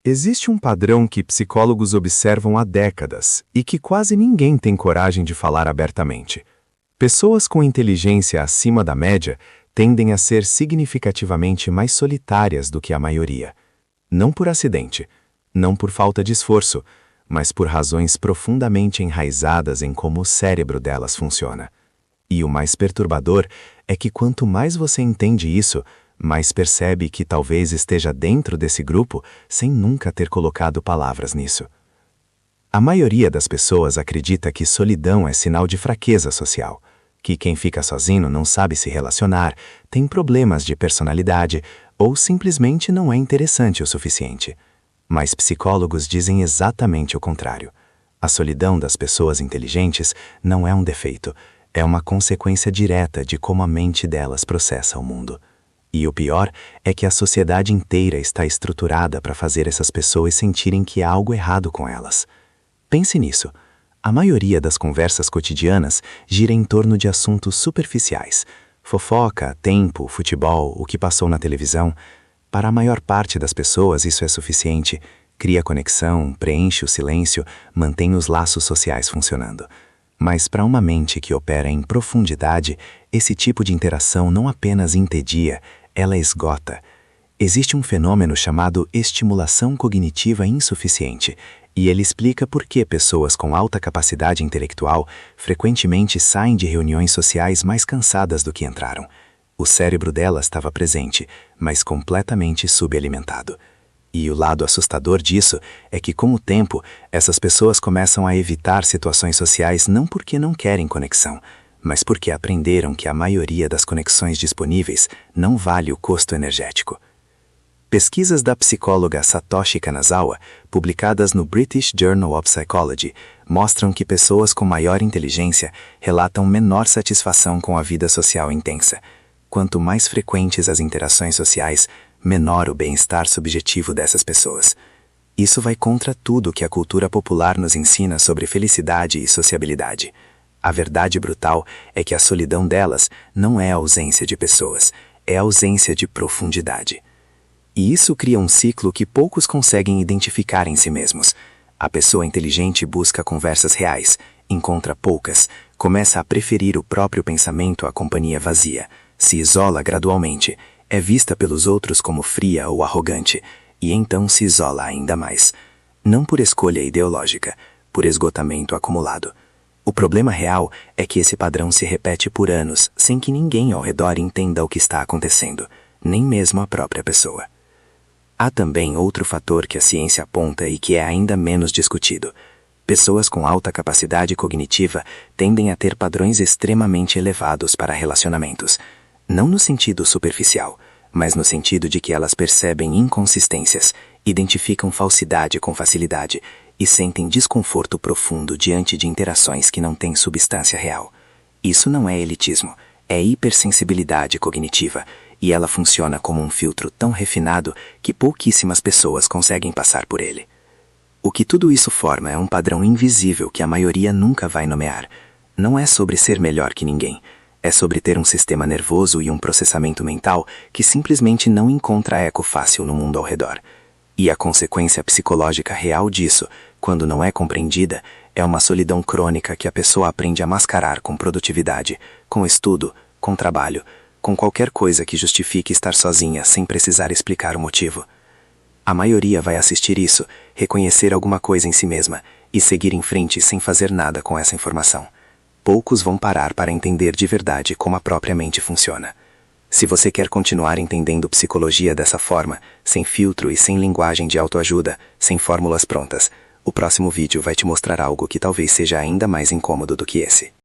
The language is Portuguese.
Existe um padrão que psicólogos observam há décadas e que quase ninguém tem coragem de falar abertamente. Pessoas com inteligência acima da média tendem a ser significativamente mais solitárias do que a maioria. Não por acidente, não por falta de esforço, mas por razões profundamente enraizadas em como o cérebro delas funciona. E o mais perturbador é que quanto mais você entende isso, mais percebe que talvez esteja dentro desse grupo sem nunca ter colocado palavras nisso. A maioria das pessoas acredita que solidão é sinal de fraqueza social, que quem fica sozinho não sabe se relacionar, tem problemas de personalidade ou simplesmente não é interessante o suficiente. Mas psicólogos dizem exatamente o contrário. A solidão das pessoas inteligentes não é um defeito, é uma consequência direta de como a mente delas processa o mundo. E o pior é que a sociedade inteira está estruturada para fazer essas pessoas sentirem que há algo errado com elas. Pense nisso. A maioria das conversas cotidianas gira em torno de assuntos superficiais. Fofoca, tempo, futebol, o que passou na televisão. Para a maior parte das pessoas isso é suficiente. Cria conexão, preenche o silêncio, mantém os laços sociais funcionando. Mas para uma mente que opera em profundidade, esse tipo de interação não apenas entedia, ela esgota. Existe um fenômeno chamado estimulação cognitiva insuficiente, e ele explica por que pessoas com alta capacidade intelectual frequentemente saem de reuniões sociais mais cansadas do que entraram. O cérebro delas estava presente, mas completamente subalimentado. E o lado assustador disso é que, com o tempo, essas pessoas começam a evitar situações sociais não porque não querem conexão, mas porque aprenderam que a maioria das conexões disponíveis não vale o custo energético. Pesquisas da psicóloga Satoshi Kanazawa, publicadas no British Journal of Psychology, mostram que pessoas com maior inteligência relatam menor satisfação com a vida social intensa. Quanto mais frequentes as interações sociais, menor o bem-estar subjetivo dessas pessoas. Isso vai contra tudo que a cultura popular nos ensina sobre felicidade e sociabilidade. A verdade brutal é que a solidão delas não é a ausência de pessoas, é a ausência de profundidade. E isso cria um ciclo que poucos conseguem identificar em si mesmos. A pessoa inteligente busca conversas reais, encontra poucas, começa a preferir o próprio pensamento à companhia vazia, se isola gradualmente, é vista pelos outros como fria ou arrogante, e então se isola ainda mais. Não por escolha ideológica, por esgotamento acumulado. O problema real é que esse padrão se repete por anos, sem que ninguém ao redor entenda o que está acontecendo, nem mesmo a própria pessoa. Há também outro fator que a ciência aponta e que é ainda menos discutido. Pessoas com alta capacidade cognitiva tendem a ter padrões extremamente elevados para relacionamentos. Não no sentido superficial, mas no sentido de que elas percebem inconsistências, identificam falsidade com facilidade e sentem desconforto profundo diante de interações que não têm substância real. Isso não é elitismo, é hipersensibilidade cognitiva, e ela funciona como um filtro tão refinado que pouquíssimas pessoas conseguem passar por ele. O que tudo isso forma é um padrão invisível que a maioria nunca vai nomear. Não é sobre ser melhor que ninguém, é sobre ter um sistema nervoso e um processamento mental que simplesmente não encontra eco fácil no mundo ao redor. E a consequência psicológica real disso, quando não é compreendida, é uma solidão crônica que a pessoa aprende a mascarar com produtividade, com estudo, com trabalho, com qualquer coisa que justifique estar sozinha sem precisar explicar o motivo. A maioria vai assistir isso, reconhecer alguma coisa em si mesma e seguir em frente sem fazer nada com essa informação. Poucos vão parar para entender de verdade como a própria mente funciona. Se você quer continuar entendendo psicologia dessa forma, sem filtro e sem linguagem de autoajuda, sem fórmulas prontas, o próximo vídeo vai te mostrar algo que talvez seja ainda mais incômodo do que esse.